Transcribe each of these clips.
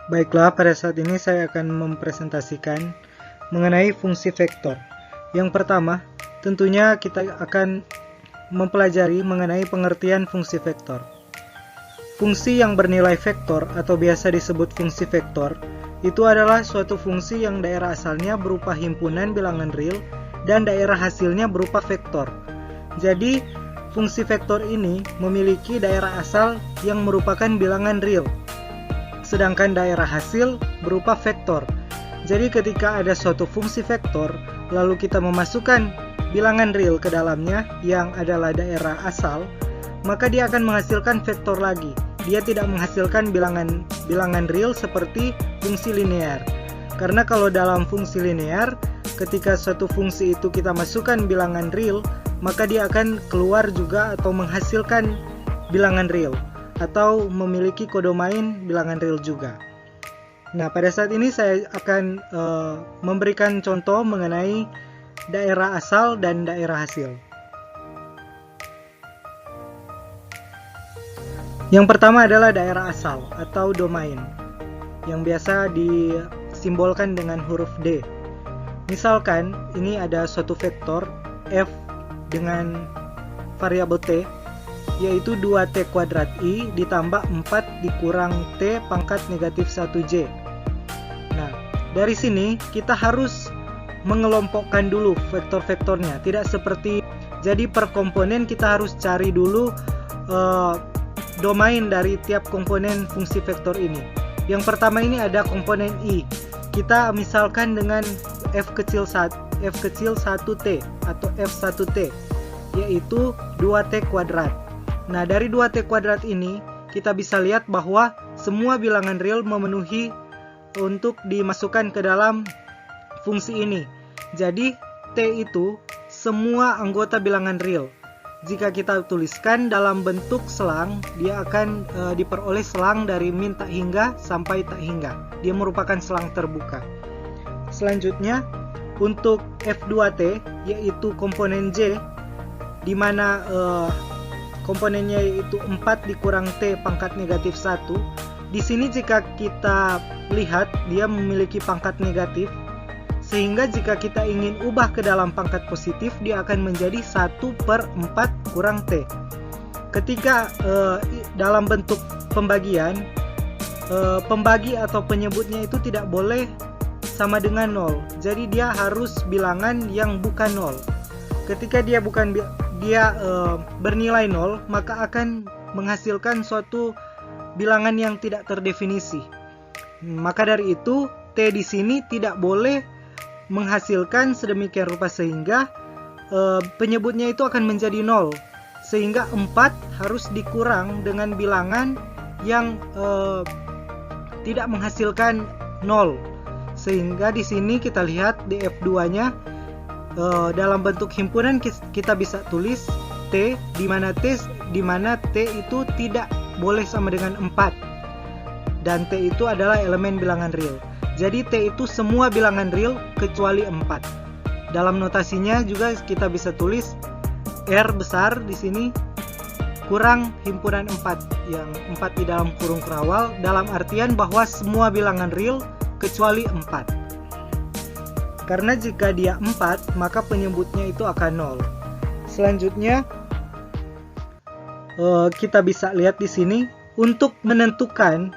Baiklah, pada saat ini saya akan mempresentasikan mengenai fungsi vektor. Yang pertama, tentunya kita akan mempelajari mengenai pengertian fungsi vektor. Fungsi yang bernilai vektor atau biasa disebut fungsi vektor itu adalah suatu fungsi yang daerah asalnya berupa himpunan bilangan real dan daerah hasilnya berupa vektor. Jadi, fungsi vektor ini memiliki daerah asal yang merupakan bilangan real, sedangkan daerah hasil berupa vektor. Jadi ketika ada suatu fungsi vektor, lalu kita memasukkan bilangan real ke dalamnya yang adalah daerah asal, maka dia akan menghasilkan vektor lagi. Dia tidak menghasilkan bilangan real seperti fungsi linear. Karena kalau dalam fungsi linear, ketika suatu fungsi itu kita masukkan bilangan real, maka dia akan keluar juga atau menghasilkan bilangan real, atau memiliki kode main bilangan real juga. Nah, pada saat ini saya akan memberikan contoh mengenai daerah asal dan daerah hasil. Yang pertama adalah daerah asal atau domain, yang biasa disimbolkan dengan huruf D. Misalkan ini ada suatu vektor f dengan variabel t, yaitu 2t kuadrat i ditambah 4 dikurang t pangkat negatif 1j. Nah, dari sini kita harus mengelompokkan dulu vektor-vektornya. Tidak seperti, jadi per komponen kita harus cari dulu domain dari tiap komponen fungsi vektor ini. Yang pertama ini ada komponen i. Kita misalkan dengan f kecil 1t atau f1t, yaitu 2t kuadrat. Nah, dari 2t kuadrat ini kita bisa lihat bahwa semua bilangan real memenuhi untuk dimasukkan ke dalam fungsi ini. Jadi t itu semua anggota bilangan real. Jika kita tuliskan dalam bentuk selang, dia akan diperoleh selang dari min tak hingga sampai tak hingga. Dia merupakan selang terbuka. Selanjutnya untuk f2t, yaitu komponen j, di mana komponennya yaitu 4 dikurang t pangkat negatif 1. Di sini jika kita lihat dia memiliki pangkat negatif, sehingga jika kita ingin ubah ke dalam pangkat positif, dia akan menjadi 1/4 kurang t. Ketika dalam bentuk pembagian, pembagi atau penyebutnya itu tidak boleh sama dengan 0. Jadi dia harus bilangan yang bukan 0. Ketika dia bernilai 0, maka akan menghasilkan suatu bilangan yang tidak terdefinisi. Maka dari itu, t di sini tidak boleh menghasilkan sedemikian rupa sehingga penyebutnya itu akan menjadi 0. Sehingga 4 harus dikurang dengan bilangan yang tidak menghasilkan 0. Sehingga di sini kita lihat df2-nya dalam bentuk himpunan kita bisa tulis t, di mana t itu tidak boleh sama dengan 4, dan t itu adalah elemen bilangan real. Jadi t itu semua bilangan real kecuali 4. Dalam notasinya juga kita bisa tulis R besar di sini kurang himpunan 4, yang 4 di dalam kurung kerawal, dalam artian bahwa semua bilangan real kecuali 4. Karena jika dia 4, maka penyebutnya itu akan 0. Selanjutnya kita bisa lihat di sini untuk menentukan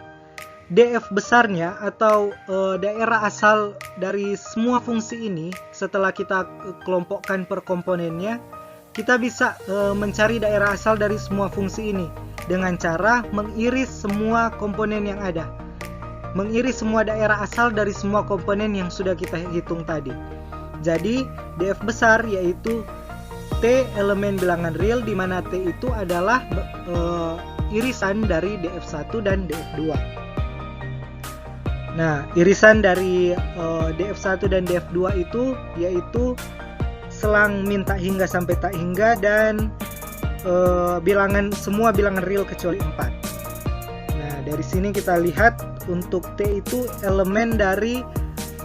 df besarnya atau daerah asal dari semua fungsi ini. Setelah kita kelompokkan per komponennya, kita bisa mencari daerah asal dari semua fungsi ini dengan cara mengiris semua komponen yang ada, mengiris semua daerah asal dari semua komponen yang sudah kita hitung tadi. Jadi df besar yaitu t elemen bilangan real, di mana t itu adalah irisan dari df1 dan df2. Nah, irisan dari df1 dan df2 itu yaitu selang min tak hingga sampai tak hingga dan semua bilangan real kecuali 4. Nah, dari sini kita lihat untuk t itu elemen dari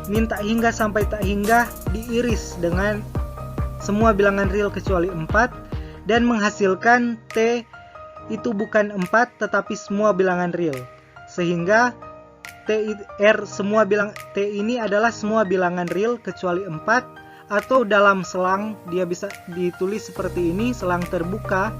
min tak hingga sampai tak hingga diiris dengan semua bilangan real kecuali 4 dan menghasilkan t itu bukan 4 tetapi semua bilangan real. Sehingga semua bilang T ini adalah semua bilangan real kecuali 4, atau dalam selang dia bisa ditulis seperti ini, selang terbuka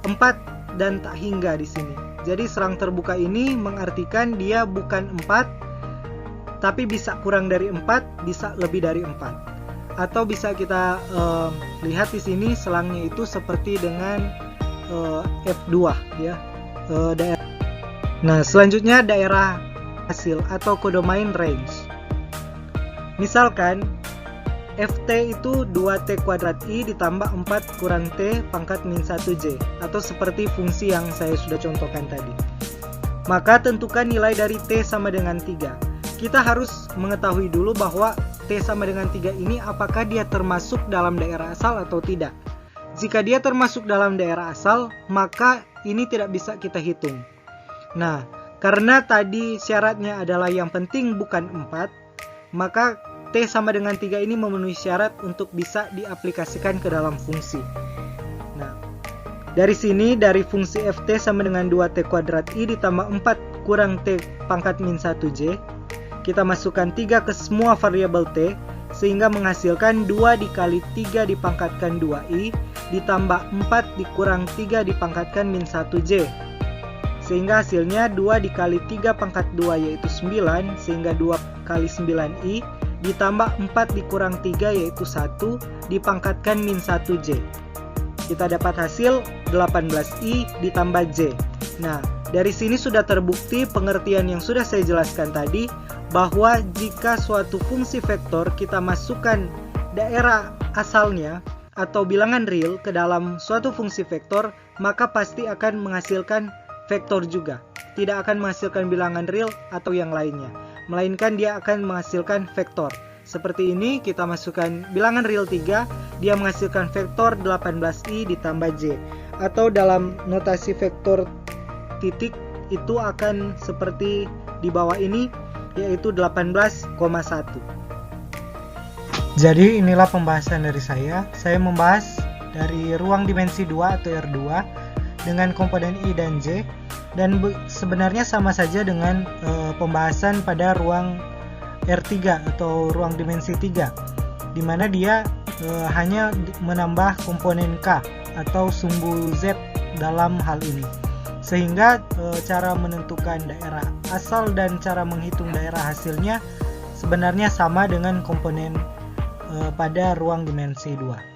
4 dan tak hingga di sini. Jadi selang terbuka ini mengartikan dia bukan 4, tapi bisa kurang dari 4, bisa lebih dari 4. Atau bisa kita lihat di sini selangnya itu seperti dengan F2 ya. Nah, selanjutnya daerah hasil atau kodomain range. Misalkan Ft itu 2T kuadrat I ditambah 4 kurang T pangkat min 1J, atau seperti fungsi yang saya sudah contohkan tadi. Maka tentukan nilai dari T sama dengan 3. Kita harus mengetahui dulu bahwa T sama dengan 3 ini apakah dia termasuk dalam daerah asal atau tidak. Jika dia termasuk dalam daerah asal, maka ini tidak bisa kita hitung. Nah, karena tadi syaratnya adalah yang penting bukan 4, maka T sama dengan 3 ini memenuhi syarat untuk bisa diaplikasikan ke dalam fungsi. Nah, dari sini, dari fungsi Ft sama dengan 2T kuadrat I ditambah 4 kurang T pangkat min 1J, kita masukkan 3 ke semua variabel T, sehingga menghasilkan 2 dikali 3 dipangkatkan 2I, ditambah 4 dikurang 3 dipangkatkan min 1J. Sehingga hasilnya 2 dikali 3 pangkat 2 yaitu 9, sehingga 2 kali 9I, ditambah 4 dikurang 3 yaitu 1, dipangkatkan min 1J. Kita dapat hasil 18I ditambah J. Nah, dari sini sudah terbukti pengertian yang sudah saya jelaskan tadi, bahwa jika suatu fungsi vektor kita masukkan daerah asalnya atau bilangan real ke dalam suatu fungsi vektor, maka pasti akan menghasilkan vektor juga. Tidak akan menghasilkan bilangan real atau yang lainnya, melainkan dia akan menghasilkan vektor. Seperti ini, kita masukkan bilangan real 3, dia menghasilkan vektor 18I ditambah J. Atau dalam notasi vektor titik itu akan seperti di bawah ini, yaitu 18,1. Jadi inilah pembahasan dari saya. Saya membahas dari ruang dimensi 2 atau R2 dengan komponen I dan J, dan sebenarnya sama saja dengan pembahasan pada ruang R3 atau ruang dimensi 3, di mana dia hanya menambah komponen K atau sumbu Z dalam hal ini. Sehingga cara menentukan daerah asal dan cara menghitung daerah hasilnya sebenarnya sama dengan komponen pada ruang dimensi 2.